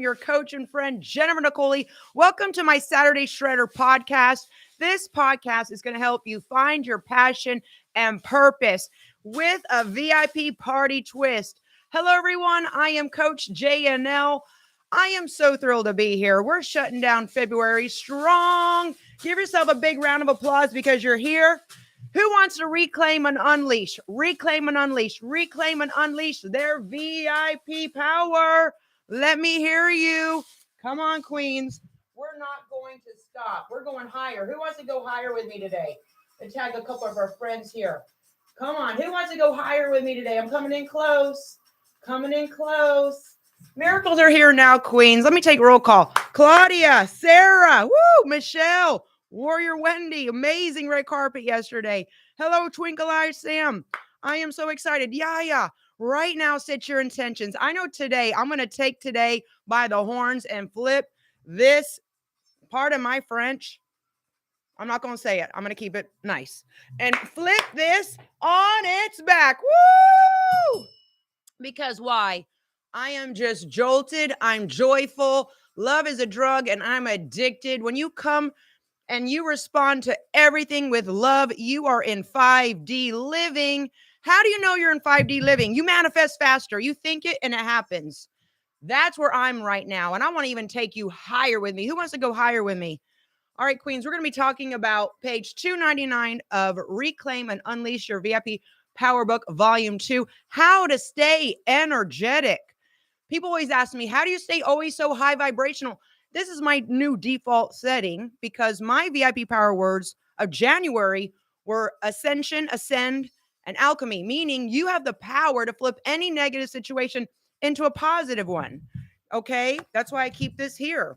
your coach and friend, Jennifer Nicoli. Welcome to my Saturday Shredder podcast. This podcast is going to help you find your passion and purpose with a VIP party twist. Hello, everyone. I am Coach JNL. I am so thrilled to be here. We're shutting down February strong. Give yourself a big round of applause because you're here. Who wants to reclaim and unleash? Reclaim and unleash. Reclaim and unleash their VIP power. Let me hear you. Come on, queens. We're not going to stop. We're going higher. Who wants to go higher with me today? And tag a couple of our friends here. Come on. Who wants to go higher with me today? I'm coming in close. Coming in close. Miracles are here now, queens. Let me take roll call. Claudia, Sarah, Michelle, Warrior Wendy, amazing red carpet yesterday. Hello, Twinkle Eye Sam. I am so excited. Yaya, right now set your intentions. I know today, I'm going to take today by the horns and flip this, pardon my French. I'm not going to say it. I'm going to keep it nice. And flip this on its back. Woo! Because why? I am just jolted. I'm joyful. Love is a drug and I'm addicted. When you come and you respond to everything with love, you are in 5D living. How do you know you're in 5D living? You manifest faster. You think it and it happens. That's where I'm right now. And I want to even take you higher with me. Who wants to go higher with me? All right, queens, we're going to be talking about page 299 of Reclaim and Unleash Your VIP Power Book, Volume 2, How to Stay Energetic. People always ask me, how do you stay always so high vibrational? This is my new default setting because my VIP power words of January were ascension, ascend, and alchemy, meaning you have the power to flip any negative situation into a positive one. Okay, that's why I keep this here.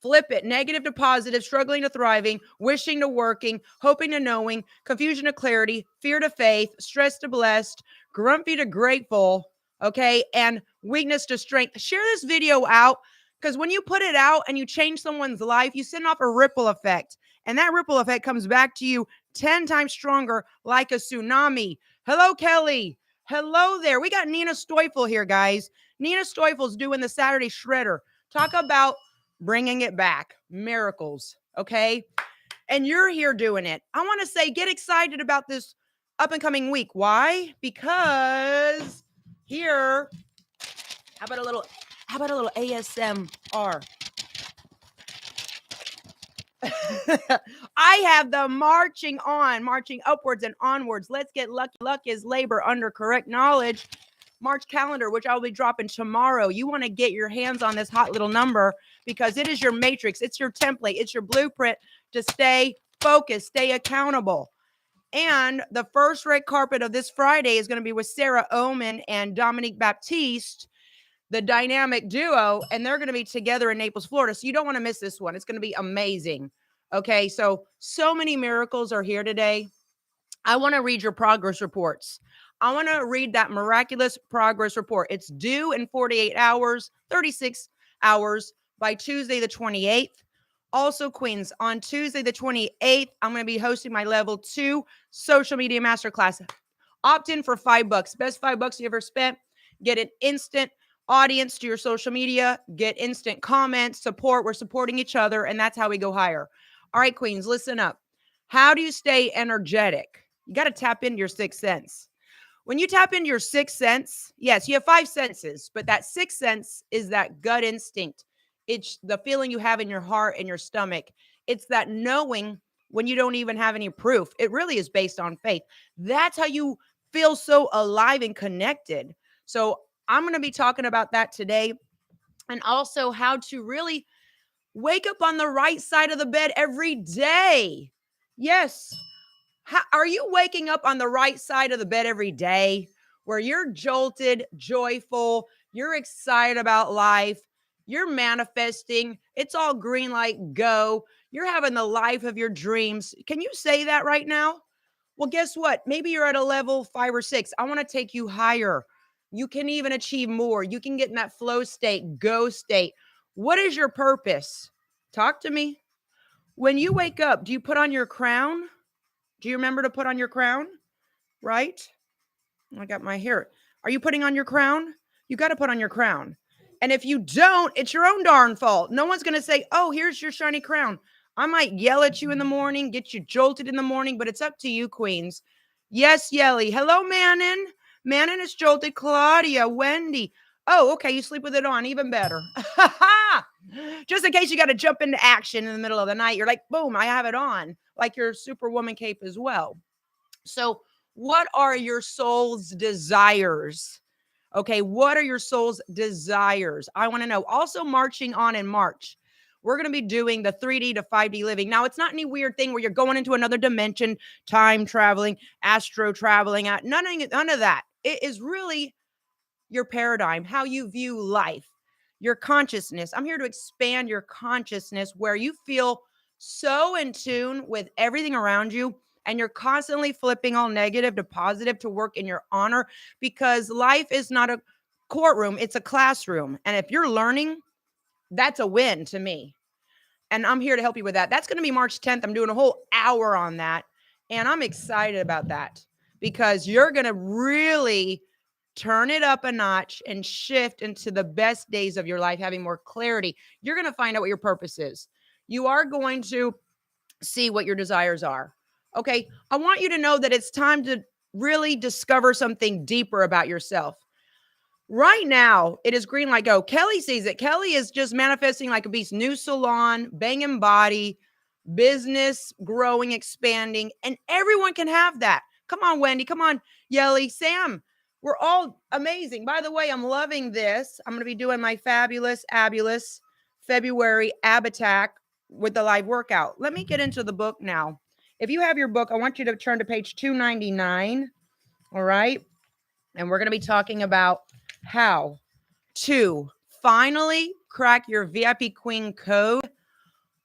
Flip it, negative to positive, struggling to thriving, wishing to working, hoping to knowing, confusion to clarity, fear to faith, stress to blessed, grumpy to grateful, okay, and weakness to strength. Share this video out because when you put it out and you change someone's life, you send off a ripple effect. And that ripple effect comes back to you 10 times stronger like a tsunami. Hello, Kelly. Hello there. We got Nina Stoifel here, guys. Nina Stoifel's doing the Saturday Shredder. Talk about bringing it back. Miracles. Okay. And you're here doing it. I want to say, get excited about this up and coming week. Why? Because here, how about a little ASMR? I have the marching on, marching upwards and onwards. Let's get lucky. Luck is labor under correct knowledge. March calendar, which I'll be dropping tomorrow. You want to get your hands on this hot little number because it is your matrix. It's your template. It's your blueprint to stay focused, stay accountable. And the first red carpet of this Friday is going to be with Sarah Oman and Dominique Baptiste, the dynamic duo, and they're going to be together in Naples, Florida. So you don't want to miss this one. It's going to be amazing. Okay, so many miracles are here today. I want to read your progress reports. I want to read that miraculous progress report. It's due in 48 hours, 36 hours by Tuesday the 28th. Also, queens, on Tuesday the 28th, I'm going to be hosting my level 2 social media masterclass. Opt in for $5. Best $5 you ever spent. Get an instant audience to your social media, get instant comments, support. We're supporting each other, and that's how we go higher. All right, queens, listen up. How do you stay energetic? You got to tap into your sixth sense. When you tap into your sixth sense, yes, you have 5 senses, but that sixth sense is that gut instinct. It's the feeling you have in your heart and your stomach. It's that knowing when you don't even have any proof. It really is based on faith. That's how you feel so alive and connected. So I'm going to be talking about that today, and also how to really wake up on the right side of the bed every day. Yes. Are you waking up on the right side of the bed every day where you're jolted, joyful, you're excited about life, you're manifesting, it's all green light, go, you're having the life of your dreams? Can you say that right now? Well, guess what? Maybe you're at a level 5 or 6. I want to take you higher. You can even achieve more. You can get in that flow state, go state. What is your purpose? Talk to me. When you wake up, do you put on your crown? Do you remember to put on your crown? Right? I got my hair. Are you putting on your crown? You got to put on your crown. And if you don't, it's your own darn fault. No one's going to say, oh, here's your shiny crown. I might yell at you in the morning, get you jolted in the morning, but it's up to you, queens. Yes, Yelly. Hello, Manon. Manon is jolted. Claudia, Wendy. Oh, okay. You sleep with it on. Even better. Just in case you got to jump into action in the middle of the night. You're like, boom, I have it on. Like your Superwoman cape as well. So, what are your soul's desires? Okay, what are your soul's desires? I want to know. Also, marching on in March, we're going to be doing the 3D to 5D living. Now, it's not any weird thing where you're going into another dimension, time traveling, astro traveling, none of that. It is really your paradigm, how you view life, your consciousness. I'm here to expand your consciousness where you feel so in tune with everything around you and you're constantly flipping all negative to positive to work in your honor, because life is not a courtroom, it's a classroom. And if you're learning, that's a win to me. And I'm here to help you with that. That's going to be March 10th. I'm doing a whole hour on that. And I'm excited about that because you're going to really turn it up a notch and shift into the best days of your life, having more clarity. You're going to find out what your purpose is. You are going to see what your desires are. Okay. I want you to know that it's time to really discover something deeper about yourself. Right now, it is green light go. Kelly sees it. Kelly is just manifesting like a beast. New salon, banging body, business growing, expanding, and everyone can have that. Come on, Wendy. Come on, Yelly. Sam, we're all amazing. By the way, I'm loving this. I'm going to be doing my fabulous, abulous February ab attack with the live workout. Let me get into the book now. If you have your book, I want you to turn to page 299. All right. And we're going to be talking about how to finally crack your VIP Queen code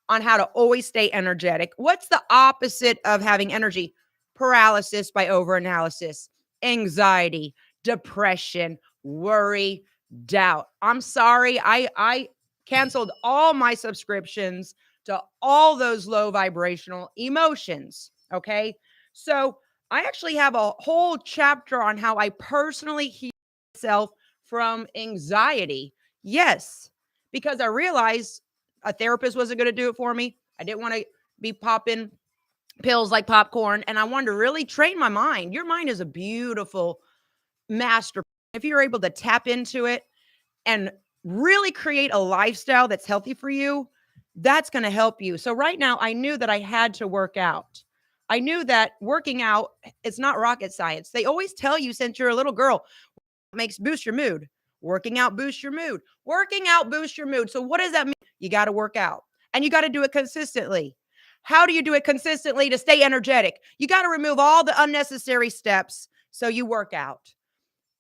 on how to always stay energetic. What's the opposite of having energy? Paralysis by overanalysis, anxiety, depression, worry, doubt. I'm sorry. I canceled all my subscriptions to all those low vibrational emotions. Okay. So I actually have a whole chapter on how I personally heal myself from anxiety. Yes, because I realized a therapist wasn't going to do it for me. I didn't want to be popping pills like popcorn, and I wanted to really train my mind. Your mind is a beautiful master. If you're able to tap into it and really create a lifestyle that's healthy for you, that's going to help you. So right now, I knew that I had to work out. I knew that working out, it's not rocket science. They always tell you since you're a little girl, makes boost your mood. Working out boosts your mood. Working out boosts your mood. So what does that mean? You got to work out and you got to do it consistently. How do you do it consistently to stay energetic? You got to remove all the unnecessary steps so you work out.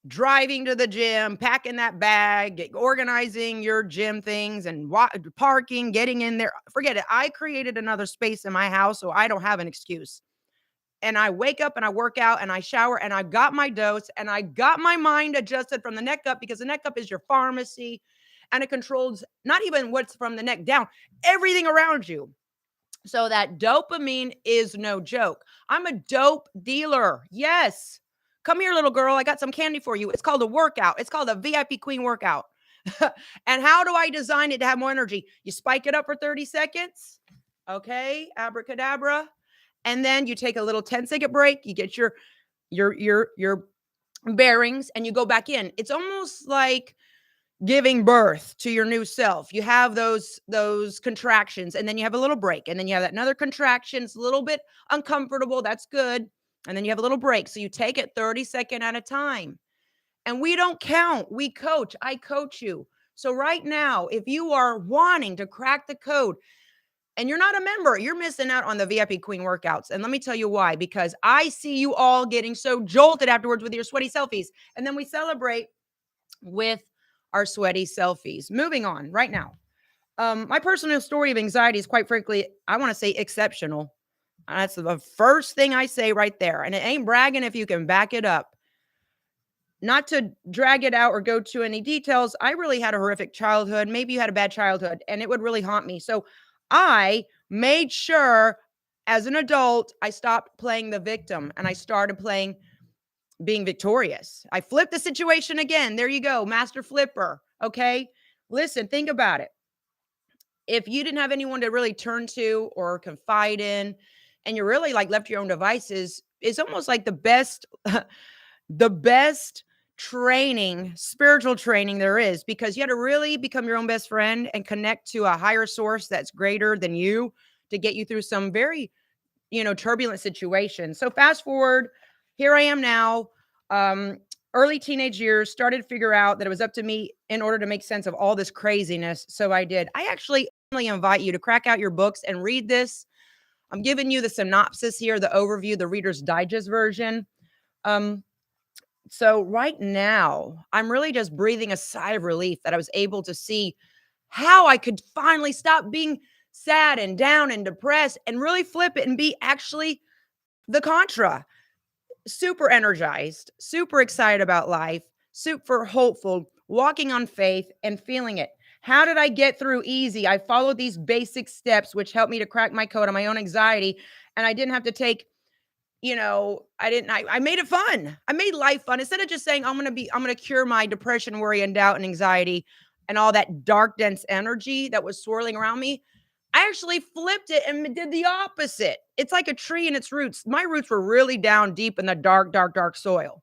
Driving to the gym, packing that bag, organizing your gym things and parking, getting in there. Forget it. I created another space in my house, so I don't have an excuse. And I wake up and I work out and I shower and I got my dose and I got my mind adjusted from the neck up, because the neck up is your pharmacy and it controls not even what's from the neck down, everything around you. So that dopamine is no joke. I'm a dope dealer. Yes. Come here, little girl. I got some candy for you. It's called a workout. It's called a VIP Queen workout. And how do I design it to have more energy? You spike it up for 30 seconds. Okay. Abracadabra. And then you take a little 10-second break. You get your bearings and you go back in. It's almost like giving birth to your new self. You have those contractions and then you have a little break and then you have that another contraction. It's a little bit uncomfortable. That's good. And then you have a little break. So you take it 30 seconds at a time. And we don't count. We coach. I coach you. So right now, if you are wanting to crack the code and you're not a member, you're missing out on the VIP Queen workouts. And let me tell you why, because I see you all getting so jolted afterwards with your sweaty selfies. And then we celebrate with our sweaty selfies. Moving on right now. My personal story of anxiety is, quite frankly, I want to say exceptional. That's the first thing I say right there. And it ain't bragging if you can back it up. Not to drag it out or go to any details, I really had a horrific childhood. Maybe you had a bad childhood, and it would really haunt me. So I made sure as an adult, I stopped playing the victim and I started playing being victorious. I flipped the situation again. There you go. Master flipper. Okay. Listen, think about it. If you didn't have anyone to really turn to or confide in, and you're really like left to your own devices, it's almost like the best, the best training, spiritual training there is, because you had to really become your own best friend and connect to a higher source that's greater than you to get you through some very, turbulent situations. So fast forward, here I am now. Early teenage years, started to figure out that it was up to me in order to make sense of all this craziness. So I did. I actually invite you to crack out your books and read this. I'm giving you the synopsis here, the overview, the Reader's Digest version. Um, so right now, I'm really just breathing a sigh of relief that I was able to see how I could finally stop being sad and down and depressed and really flip it and be actually the contra. Super energized, super excited about life, super hopeful, walking on faith and feeling it. How did I get through easy? I followed these basic steps, which helped me to crack my code on my own anxiety. And I didn't have to take, I made it fun. I made life fun. Instead of just saying, I'm going to cure my depression, worry, and doubt and anxiety and all that dark, dense energy that was swirling around me. I actually flipped it and did the opposite. It's like a tree in its roots. My roots were really down deep in the dark, dark, dark soil.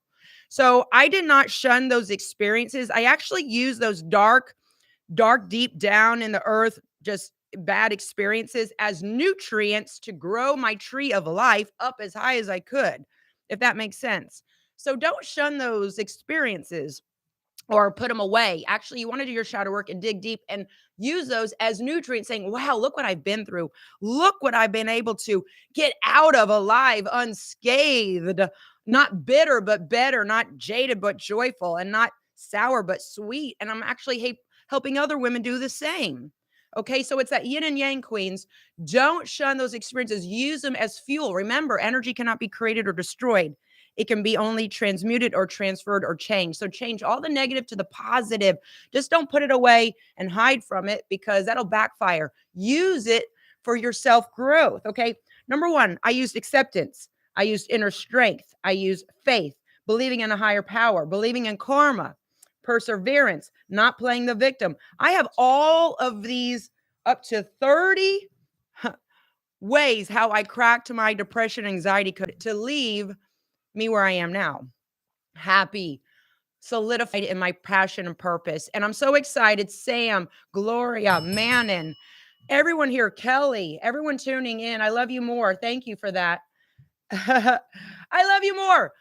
So I did not shun those experiences. I actually used those dark, dark, deep down in the earth, just bad experiences as nutrients to grow my tree of life up as high as I could, if that makes sense. So don't shun those experiences or put them away. Actually, you want to do your shadow work and dig deep and use those as nutrients, saying, wow, look what I've been through. Look what I've been able to get out of alive, unscathed, not bitter, but better, not jaded, but joyful, and not sour, but sweet. And I'm actually helping other women do the same. Okay, so it's that yin and yang, queens. Don't shun those experiences. Use them as fuel. Remember, energy cannot be created or destroyed. It can be only transmuted or transferred or changed. So change all the negative to the positive. Just don't put it away and hide from it, because that'll backfire. Use it for your self growth. Okay. Number one, I used acceptance. I used inner strength. I used faith, believing in a higher power, believing in karma, perseverance, not playing the victim. I have all of these, up to 30 ways how I cracked my depression, anxiety to leave me where I am now, happy, solidified in my passion and purpose. And I'm so excited. Sam, Gloria, Manon, everyone here, Kelly, everyone tuning in. I love you more. Thank you for that. I love you more.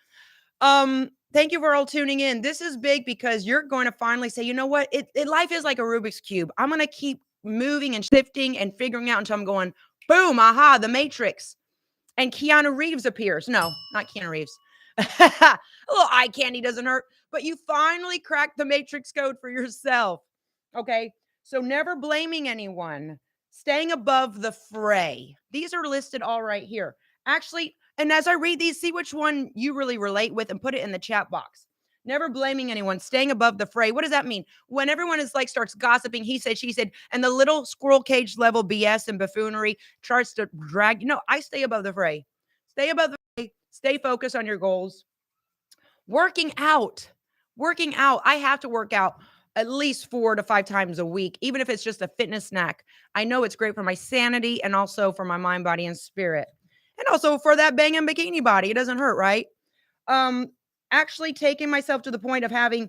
Thank you for all tuning in. This is big because you're going to finally say, you know what? Life is like a Rubik's Cube. I'm going to keep moving and shifting and figuring out until I'm going, boom, aha, the Matrix. And Keanu Reeves appears. No, not Keanu Reeves. A little eye candy doesn't hurt, but you finally cracked the Matrix code for yourself. Okay. So never blaming anyone, staying above the fray. These are listed all right here. Actually, and as I read these, see which one you really relate with and put it in the chat box. Never blaming anyone, staying above the fray. What does that mean? When everyone is like starts gossiping, he said, she said, and the little squirrel cage level BS and buffoonery tries to drag, I stay above the fray. Stay above the fray. Stay focused on your goals. Working out. Working out. I have to work out at least 4 to 5 times a week, even if it's just a fitness snack. I know it's great for my sanity and also for my mind, body, and spirit. And also for that banging bikini body. It doesn't hurt, right? Actually taking myself to the point of having,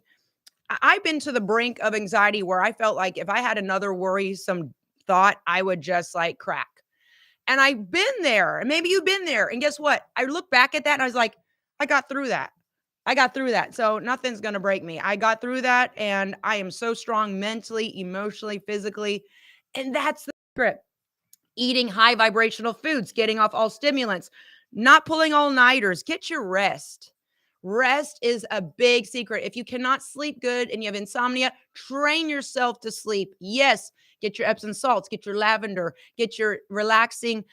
I've been to the brink of anxiety where I felt like if I had another worrisome thought, I would just like crack. And I've been there, and maybe you've been there. And guess what? I look back at that and I was like, I got through that. I got through that. So nothing's going to break me. I got through that, and I am so strong mentally, emotionally, physically. And that's the secret. Eating high vibrational foods, getting off all stimulants, not pulling all nighters. Get your rest. Rest is a big secret. If you cannot sleep good and you have insomnia, train yourself to sleep. Yes, get your Epsom salts, get your lavender, get your relaxing,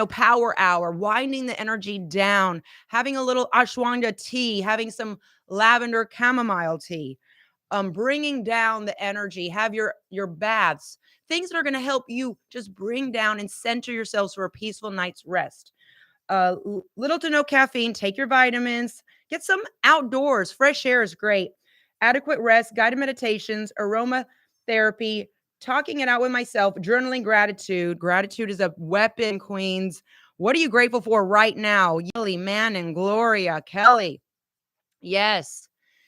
power hour, winding the energy down, having a little ashwagandha tea, having some lavender chamomile tea, bringing down the energy, have your baths, things that are going to help you just bring down and center yourselves for a peaceful night's rest. Little to no caffeine, take your vitamins, get some outdoors. Fresh air is great. Adequate rest, guided meditations, aroma therapy, talking it out with myself, journaling gratitude. Gratitude is a weapon, queens. What are you grateful for right now? Yelly, Man, and Gloria, Kelly. Yes.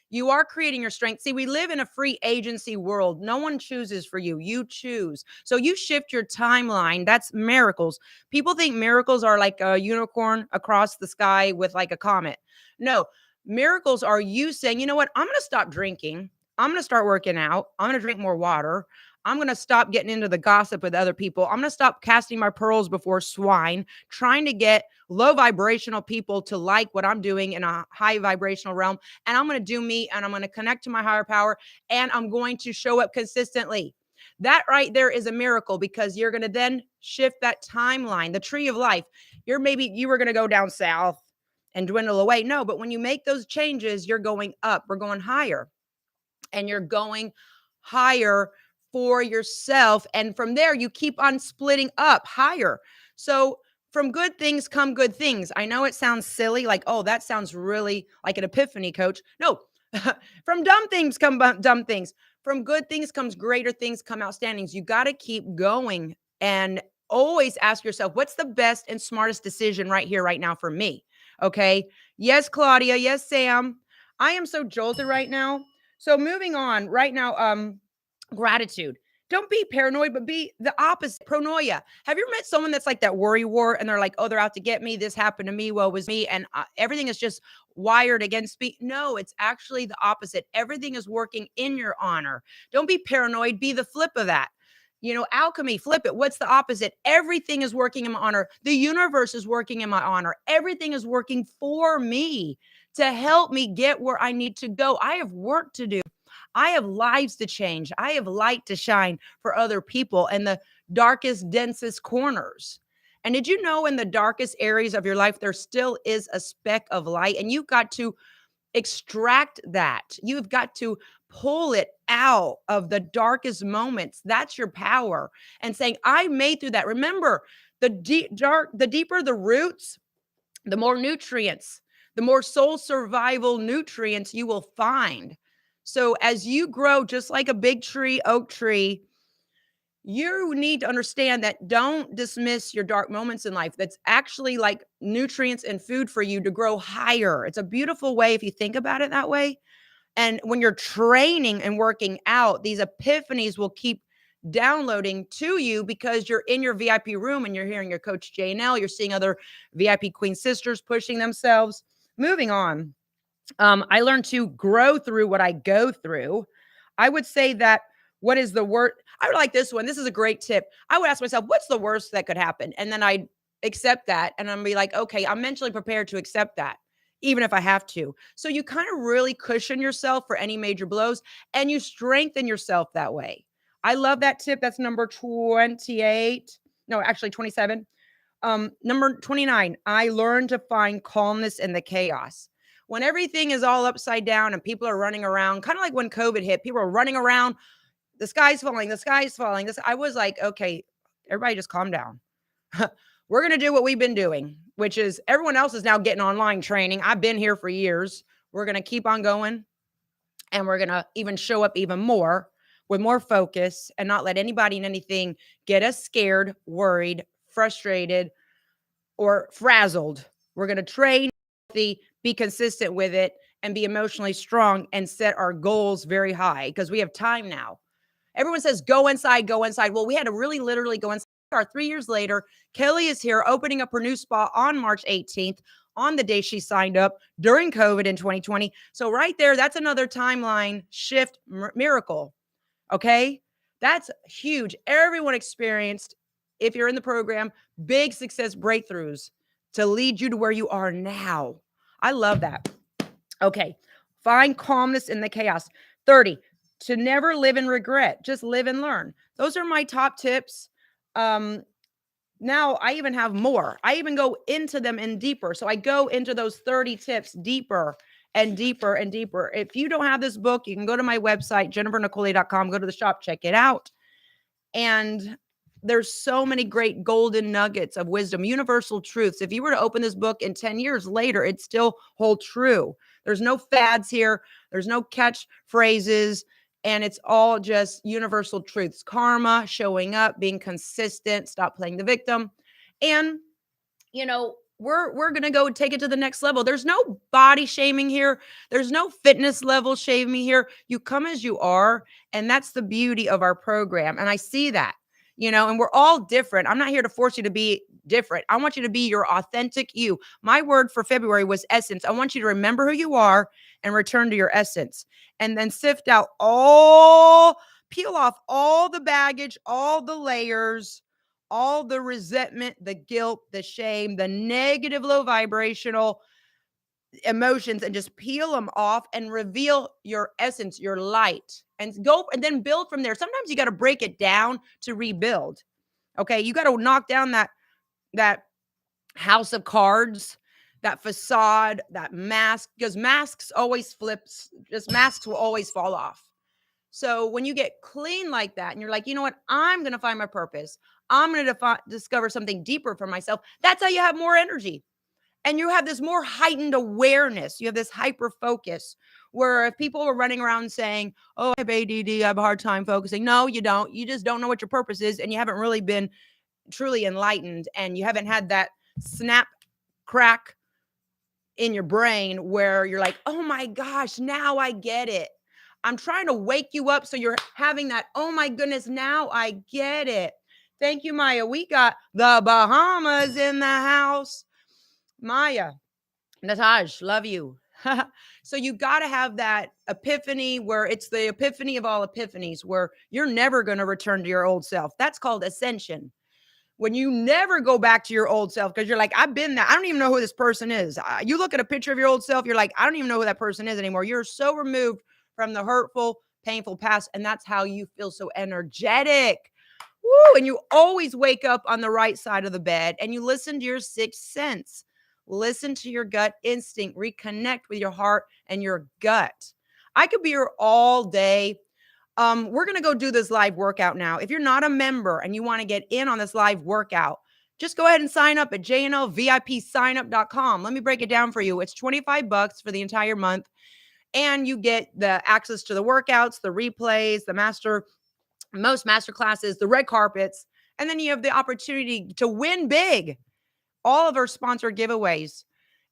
You are creating your strength. See, we live in a free agency world. No one chooses for you. You choose. So you shift your timeline. That's miracles. People think miracles are like a unicorn across the sky with like a comet. No, miracles are you saying, you know what? I'm going to stop drinking. I'm going to start working out. I'm going to drink more water. I'm going to stop getting into the gossip with other people. I'm going to stop casting my pearls before swine, trying to get low vibrational people to like what I'm doing in a high vibrational realm. And I'm going to do me and I'm going to connect to my higher power and I'm going to show up consistently. That right there is a miracle because you're going to then shift that timeline, the tree of life. You were going to go down south and dwindle away. No, but when you make those changes, you're going up. We're going higher and you're going higher for yourself. And from there, you keep on splitting up higher. So from good things come good things. I know it sounds silly, like, oh, that sounds really like an epiphany, coach. No, from dumb things come dumb things. From good things comes greater things, come outstandings. You got to keep going and always ask yourself, what's the best and smartest decision right here, right now for me? Okay. Yes, Claudia. Yes, Sam. I am so jolted right now. So moving on right now, gratitude. Don't be paranoid, but be the opposite. Pronoia. Have you ever met someone that's like that worry war and they're like, oh, they're out to get me. This happened to me. Woe was me. And everything is just wired against me. No, it's actually the opposite. Everything is working in your honor. Don't be paranoid. Be the flip of that. You know, alchemy, flip it. What's the opposite? Everything is working in my honor. The universe is working in my honor. Everything is working for me to help me get where I need to go. I have work to do. I have lives to change. I have light to shine for other people in the darkest, densest corners. And did you know in the darkest areas of your life, there still is a speck of light and you've got to extract that. You've got to pull it out of the darkest moments. That's your power. And saying, I made through that. Remember, the deeper the roots, the more nutrients, the more soul survival nutrients you will find. So as you grow, just like a big tree, oak tree, you need to understand that don't dismiss your dark moments in life. That's actually like nutrients and food for you to grow higher. It's a beautiful way if you think about it that way. And when you're training and working out, these epiphanies will keep downloading to you because you're in your VIP room and you're hearing your coach JNL. You're seeing other VIP Queen sisters pushing themselves. Moving on. I learned to grow through what I go through. I would say that what is the worst? I would like this one. This is a great tip. I would ask myself, what's the worst that could happen? And then I'd accept that. And I'm be like, okay, I'm mentally prepared to accept that, even if I have to. So you kind of really cushion yourself for any major blows and you strengthen yourself that way. I love that tip. That's number 28. No, actually 27. Number 29, I learned to find calmness in the chaos. When everything is all upside down and people are running around, kind of like when COVID hit, people are running around, the sky's falling, the sky's falling. I was like, okay, everybody just calm down. We're going to do what we've been doing, which is everyone else is now getting online training. I've been here for years. We're going to keep on going and we're going to even show up even more with more focus and not let anybody and anything get us scared, worried, frustrated, or frazzled. We're going to train, be consistent with it, and be emotionally strong and set our goals very high because we have time now. Everyone says, go inside, go inside. Well, we had to really literally go inside. 3 years later, Kelly is here opening up her new spa on March 18th on the day she signed up during COVID in 2020. So right there, that's another timeline shift miracle. Okay. That's huge. Everyone experienced, if you're in the program, big success breakthroughs to lead you to where you are now. I love that. Okay. Find calmness in the chaos. 30, to never live in regret. Just live and learn. Those are my top tips. Now I even have more. I even go into them in deeper. So I go into those 30 tips deeper and deeper and deeper. If you don't have this book, you can go to my website, jennifernicole.com, go to the shop, check it out. And there's so many great golden nuggets of wisdom, universal truths. If you were to open this book in 10 years later, it still hold true. There's no fads here. There's no catchphrases. And it's all just universal truths: karma, showing up, being consistent, stop playing the victim. And we're going to go take it to the next level. There's no body shaming here. There's no fitness level shaming here. You come as you are, and that's the beauty of our program. And I see that. And we're all different. I'm not here to force you to be different. I want you to be your authentic you. My word for February was essence. I want you to remember who you are and return to your essence, and then peel off all the baggage, all the layers, all the resentment, the guilt, the shame, the negative, low vibrational emotions, and just peel them off and reveal your essence, your light, and then build from there. Sometimes you got to break it down to rebuild. Okay. You got to knock down that house of cards, that facade, that mask, because masks always flips, just masks will always fall off. So when you get clean like that and you're like, you know what, I'm going to find my purpose. I'm going to discover something deeper for myself. That's how you have more energy. And you have this more heightened awareness. You have this hyper focus where if people are running around saying, oh, I have ADD, I have a hard time focusing. No, you don't. You just don't know what your purpose is. And you haven't really been truly enlightened. And you haven't had that snap crack in your brain where you're like, oh my gosh, now I get it. I'm trying to wake you up so you're having that, oh my goodness, now I get it. Thank you, Maya. We got the Bahamas in the house. Maya, Nataj, love you. So you got to have that epiphany where it's the epiphany of all epiphanies, where you're never going to return to your old self. That's called ascension. When you never go back to your old self, because you're like, I've been there. I don't even know who this person is. You look at a picture of your old self, you're like, I don't even know who that person is anymore. You're so removed from the hurtful, painful past. And that's how you feel so energetic. Woo! And you always wake up on the right side of the bed, and you listen to your sixth sense. Listen to your gut instinct. Reconnect with your heart and your gut. I could be here all day. We're going to go do this live workout now. If you're not a member and you want to get in on this live workout, just go ahead and sign up at jnlvipsignup.com. Let me break it down for you. It's $25 for the entire month. And you get the access to the workouts, the replays, most master classes, the red carpets. And then you have the opportunity to win big. All of our sponsored giveaways.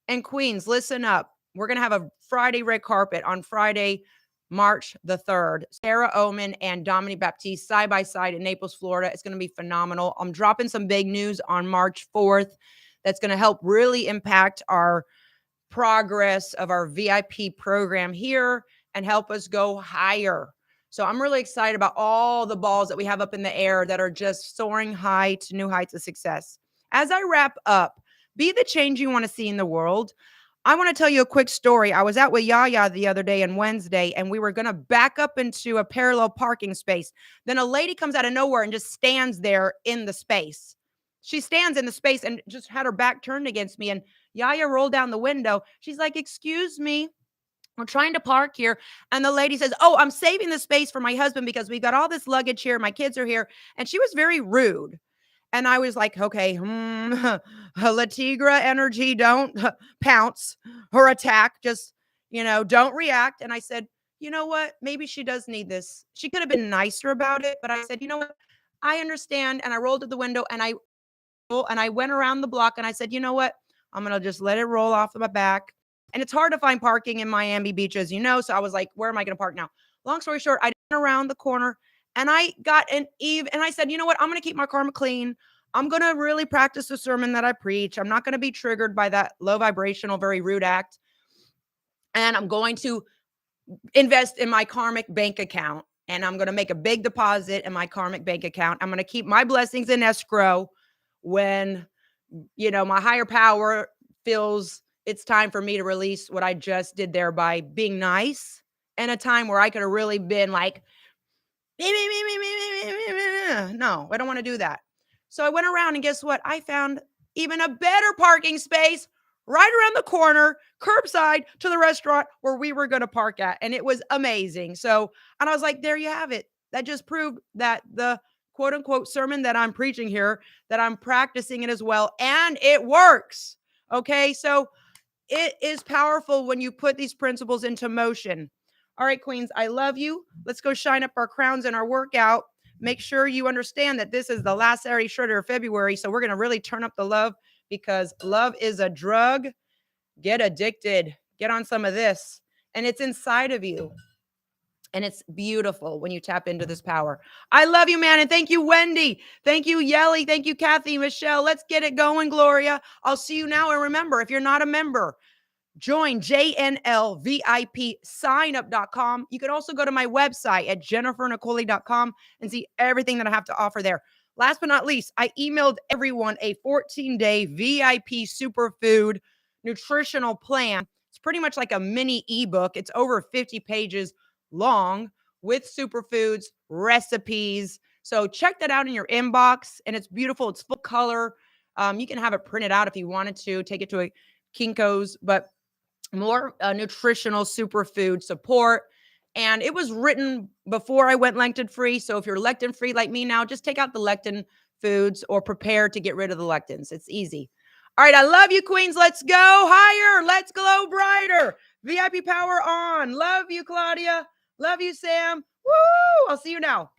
And Queens, listen up. We're going to have a Friday red carpet on Friday, March the 3rd. Sarah Oman and Dominique Baptiste side by side in Naples, Florida. It's going to be phenomenal. I'm dropping some big news on March 4th that's going to help really impact our progress of our VIP program here and help us go higher. So I'm really excited about all the balls that we have up in the air that are just soaring high to new heights of success. As I wrap up, be the change you want to see in the world. I want to tell you a quick story. I was out with Yaya the other day and Wednesday, and we were going to back up into a parallel parking space. Then a lady comes out of nowhere and just stands there in the space. She stands in the space and just had her back turned against me. And Yaya rolled down the window. She's like, excuse me, we're trying to park here. And the lady says, oh, I'm saving the space for my husband because we've got all this luggage here. My kids are here. And she was very rude. And I was like, okay, La Tigra energy, don't pounce or attack. Just, don't react. And I said, you know what? Maybe she does need this. She could have been nicer about it. But I said, you know what? I understand. And I rolled to the window and I went around the block and I said, you know what? I'm going to just let it roll off of my back. And it's hard to find parking in Miami Beach, as you know. So I was like, where am I going to park now? Long story short, I went around the corner and I got an Eve and I said, you know what? I'm going to keep my karma clean. I'm going to really practice the sermon that I preach. I'm not going to be triggered by that low vibrational, very rude act. And I'm going to invest in my karmic bank account. And I'm going to make a big deposit in my karmic bank account. I'm going to keep my blessings in escrow when, my higher power feels it's time for me to release what I just did there by being nice in a time where I could have really been like, no, I don't want to do that. So I went around and guess what? I found even a better parking space right around the corner, curbside to the restaurant where we were going to park at. And it was amazing. So, and I was like, there you have it. That just proved that the quote unquote sermon that I'm preaching here, that I'm practicing it as well. And it works. Okay. So it is powerful when you put these principles into motion. All right, Queens, I love you. Let's go shine up our crowns in our workout. Make sure you understand that this is the last Saturday Shredder of February. So we're going to really turn up the love because love is a drug. Get addicted. Get on some of this. And it's inside of you. And it's beautiful when you tap into this power. I love you, man. And thank you, Wendy. Thank you, Yelly. Thank you, Kathy, Michelle. Let's get it going, Gloria. I'll see you now. And remember, if you're not a member, join JNLVIPsignup.com. You can also go to my website at jennifernicoli.com and see everything that I have to offer there. Last but not least, I emailed everyone a 14-day VIP superfood nutritional plan. It's pretty much like a mini ebook. It's over 50 pages long with superfoods, recipes. So check that out in your inbox. And it's beautiful. It's full color. You can have it printed out if you wanted to. Take it to a Kinko's, but more nutritional superfood support. And it was written before I went lectin free. So if you're lectin free like me now, just take out the lectin foods or prepare to get rid of the lectins. It's easy. All right. I love you, Queens. Let's go higher. Let's glow brighter. VIP power on. Love you, Claudia. Love you, Sam. Woo! I'll see you now.